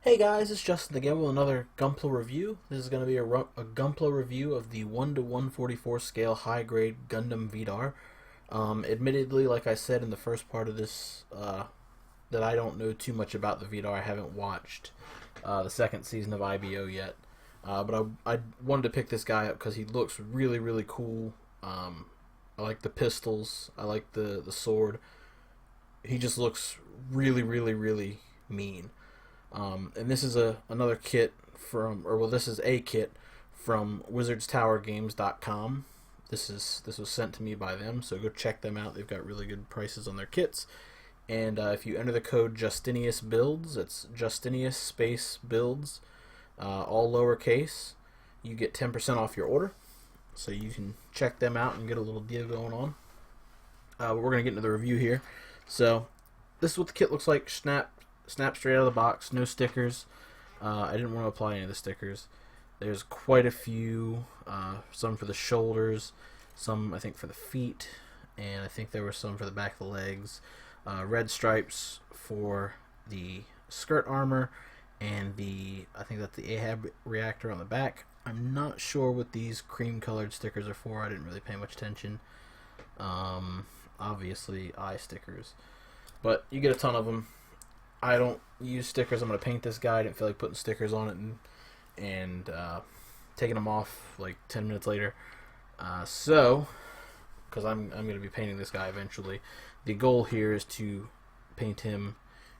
Hey guys, it's Justin again with another Gunpla review. This is going to be a Gunpla review of the 1 to 144 scale high grade Gundam Vidar. Admittedly, like I said in the first part of this, that I don't know too much about the Vidar. I haven't watched the second season of IBO yet. But I wanted to pick this guy up because he looks really, really cool. I like the pistols, I like the sword. He just looks really, really, really mean. And this is another kit this is a kit from WizardsTowerGames.com. This was sent to me by them, so go check them out. They've got really good prices on their kits. And if you enter the code Justinius Builds, it's Justinius space Builds, all lowercase, you get 10% off your order. So you can check them out and get a little deal going on. But we're gonna get into the review here. So this is what the kit looks like. Snap straight out of the box, no stickers. I didn't want to apply any of the stickers. There's quite a few, some for the shoulders, some I think for the feet, and I think there were some for the back of the legs. Red stripes for the skirt armor, and I think that's the Ahab reactor on the back. I'm not sure what these cream colored stickers are for. I didn't really pay much attention. Obviously eye stickers, but you get a ton of them. I don't use stickers. I'm going to paint this guy. I didn't feel like putting stickers on it and taking them off like 10 minutes later. Because I'm going to be painting this guy eventually. The goal here is to paint him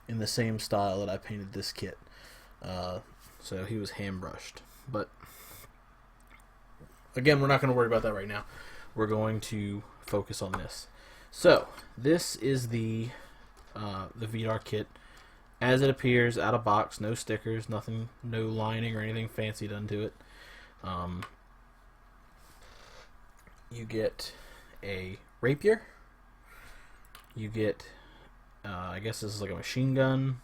in the same style that I painted this kit. So he was hand brushed. But again, we're not going to worry about that right now. We're going to focus on this. So this is the Vidar kit as it appears out of box, no stickers, nothing, no lining or anything fancy done to it. You get a rapier. You get, I guess this is like a machine gun.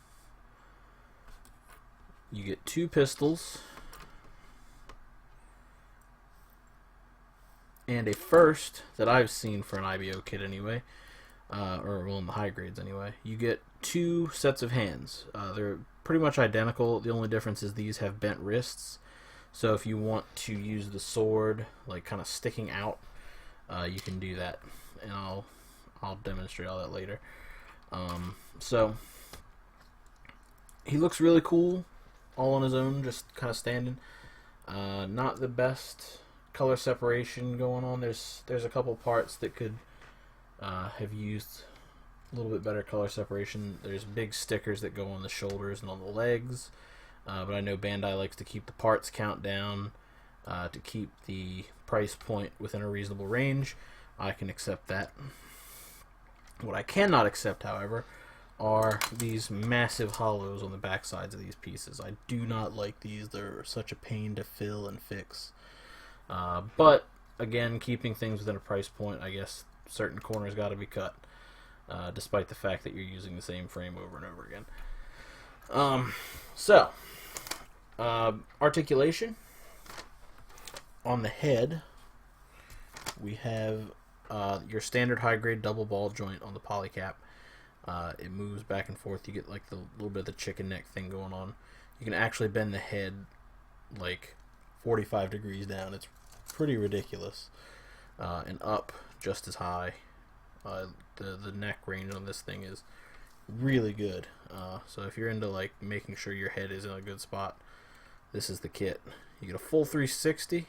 You get two pistols. And a first that I've seen for an IBO kit anyway, or well in the high grades anyway. You get two sets of hands. They're pretty much identical. The only difference is these have bent wrists. So if you want to use the sword like kind of sticking out, you can do that, and I'll demonstrate all that later. So he looks really cool, all on his own, just kind of standing. Not the best color separation going on. There's a couple parts that could have used a little bit better color separation. There's big stickers that go on the shoulders and on the legs, but I know Bandai likes to keep the parts count down to keep the price point within a reasonable range. I can accept that. What I cannot accept, however, are these massive hollows on the back sides of these pieces. I do not like these. They're such a pain to fill and fix. But again, keeping things within a price point, I guess certain corners got to be cut, despite the fact that you're using the same frame over and over again. Articulation. On the head, we have your standard high-grade double ball joint on the polycap. It moves back and forth. You get like the little bit of the chicken neck thing going on. You can actually bend the head like 45 degrees down. It's pretty ridiculous. And up just as high. The neck range on this thing is really good. So if you're into like making sure your head is in a good spot, this is the kit. You get a full 360.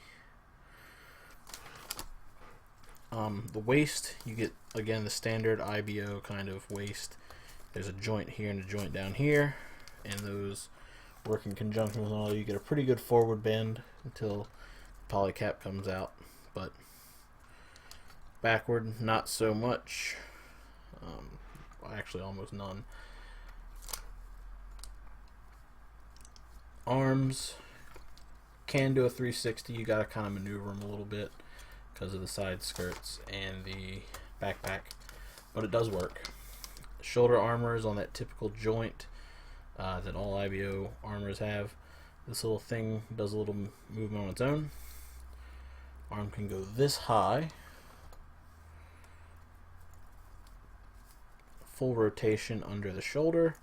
The waist, you get again the standard IBO kind of waist. There's a joint here and a joint down here, and those work in conjunction with all. You get a pretty good forward bend until the polycap comes out, but backward not so much. Actually almost none. Arms can do a 360. You gotta kind of maneuver them a little bit because of the side skirts and the backpack, but it does work. Shoulder armor is on that typical joint that all IBO armors have. This little thing does a little movement on its own. Arm can go this high. Full rotation under the shoulder.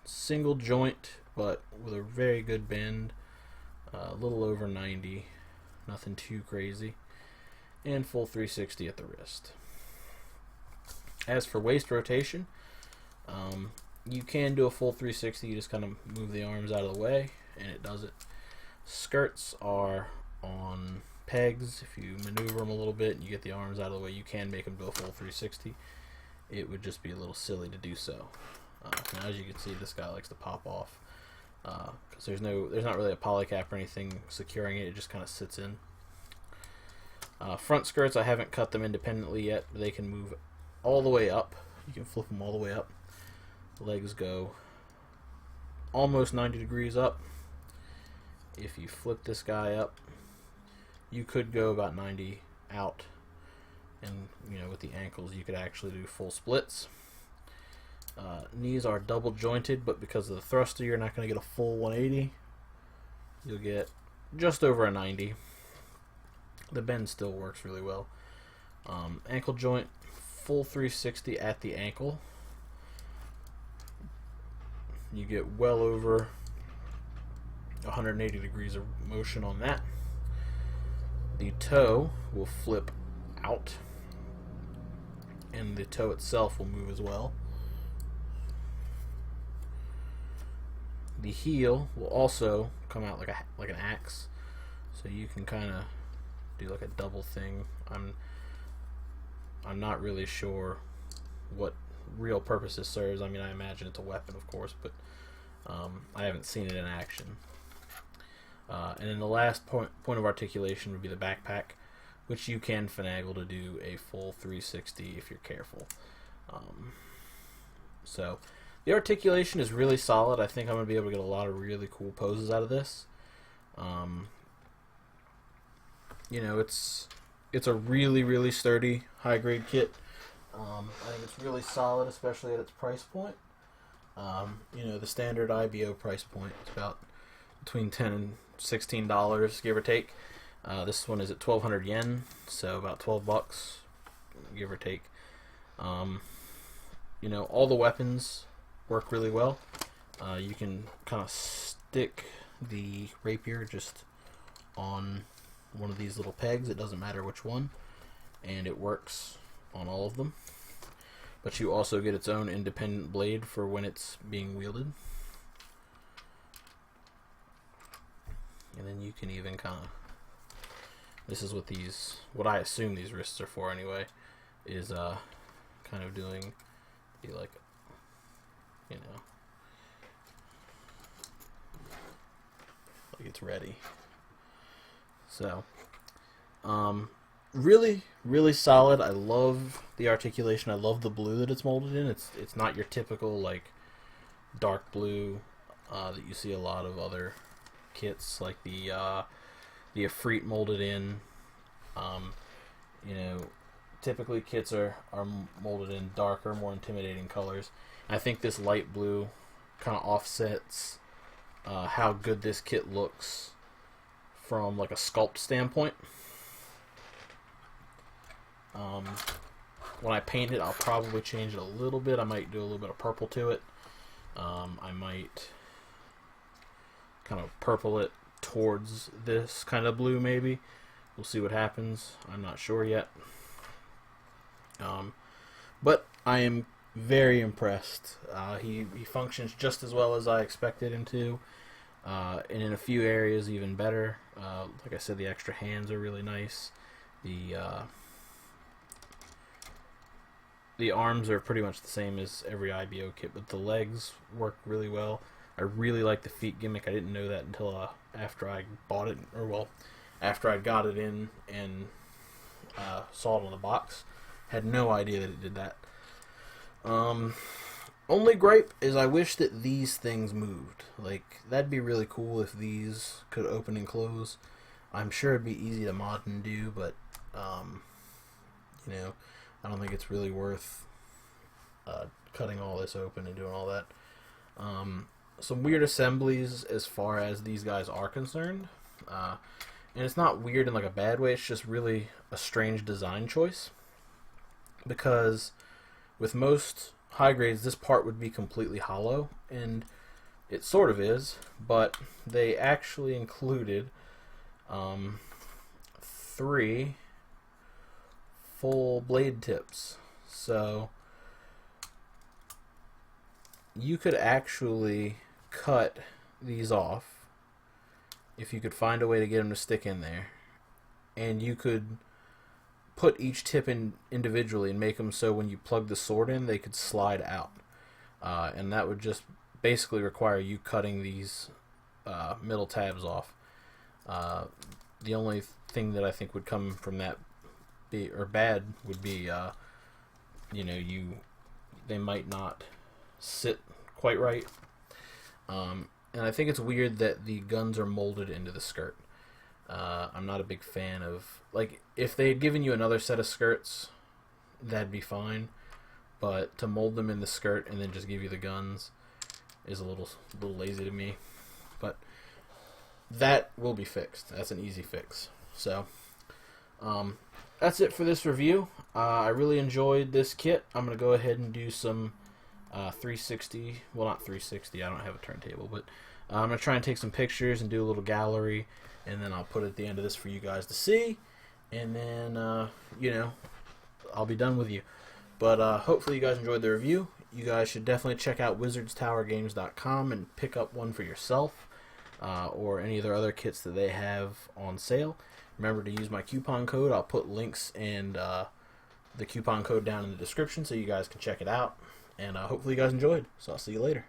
single joint, but with a very good bend, a little over 90, nothing too crazy, and full 360 at the wrist. As for waist rotation, you can do a full 360. You just kind of move the arms out of the way, and it does it. Skirts are on pegs. If you maneuver them a little bit and you get the arms out of the way, you can make them do a full 360. It would just be a little silly to do so. Now, as you can see, this guy likes to pop off because there's not really a polycap or anything securing it. It just kind of sits in. Front skirts, I haven't cut them independently yet, but they can move all the way up. You can flip them all the way up. The legs go almost 90 degrees up. If you flip this guy up, you could go about 90 out, and with the ankles you could actually do full splits. Knees are double jointed, but because of the thruster you're not going to get a full 180. You'll get just over a 90. The bend still works really well. Ankle joint, full 360 at the ankle. You get well over 180 degrees of motion on that. The toe will flip out, and the toe itself will move as well. The heel will also come out like an axe, so you can kind of do like a double thing. I'm not really sure what real purpose this serves. I mean, I imagine it's a weapon, of course, but I haven't seen it in action. And then the last point of articulation would be the backpack, which you can finagle to do a full 360 if you're careful. So the articulation is really solid. I think I'm going to be able to get a lot of really cool poses out of this. It's a really, really sturdy high-grade kit. I think it's really solid, especially at its price point. The standard IBO price point is about between $10 and $16, give or take. This one is at 1,200 yen, so about $12, give or take. All the weapons work really well. You can kind of stick the rapier just on one of these little pegs. It doesn't matter which one, and it works on all of them. But you also get its own independent blade for when it's being wielded. And then you can even kind of, this is what I assume these wrists are for anyway, is kind of doing the like it's ready. So really, really solid. I love the articulation. I love the blue that it's molded in. It's not your typical like dark blue that you see a lot of other kits, like the Efreet molded in. Typically kits are molded in darker, more intimidating colors. I think this light blue kind of offsets how good this kit looks from like a sculpt standpoint. When I paint it, I'll probably change it a little bit. I might do a little bit of purple to it. I might kind of purple it towards this kind of blue, maybe. We'll see what happens. I'm not sure yet. But I am very impressed. He functions just as well as I expected him to, and in a few areas even better. Like I said, the extra hands are really nice. The arms are pretty much the same as every IBO kit, but the legs work really well. I really like the feet gimmick. I didn't know that until after I bought it, after I got it in and saw it on the box. Had no idea that it did that. Only gripe is I wish that these things moved. Like, that'd be really cool if these could open and close. I'm sure it'd be easy to mod and do, but I don't think it's really worth cutting all this open and doing all that. Some weird assemblies as far as these guys are concerned. And it's not weird in like a bad way, it's just really a strange design choice. Because with most high grades, this part would be completely hollow, and it sort of is, but they actually included 3 full blade tips. So you could actually cut these off if you could find a way to get them to stick in there, and you could put each tip in individually and make them so when you plug the sword in they could slide out, and that would just basically require you cutting these middle tabs off. The only thing that I think would come from that bad would be they might not sit quite right. And I think it's weird that the guns are molded into the skirt. I'm not a big fan of, like, if they had given you another set of skirts, that'd be fine. But to mold them in the skirt and then just give you the guns is a little lazy to me. But that will be fixed. That's an easy fix. So that's it for this review. I really enjoyed this kit. I'm going to go ahead and do some 360, well, not 360, I don't have a turntable, but I'm going to try and take some pictures and do a little gallery, and then I'll put it at the end of this for you guys to see, and then, I'll be done with you. But hopefully you guys enjoyed the review. You guys should definitely check out wizardstowergames.com and pick up one for yourself, or any of their other kits that they have on sale. Remember to use my coupon code. I'll put links and the coupon code down in the description so you guys can check it out. And hopefully you guys enjoyed. So I'll see you later.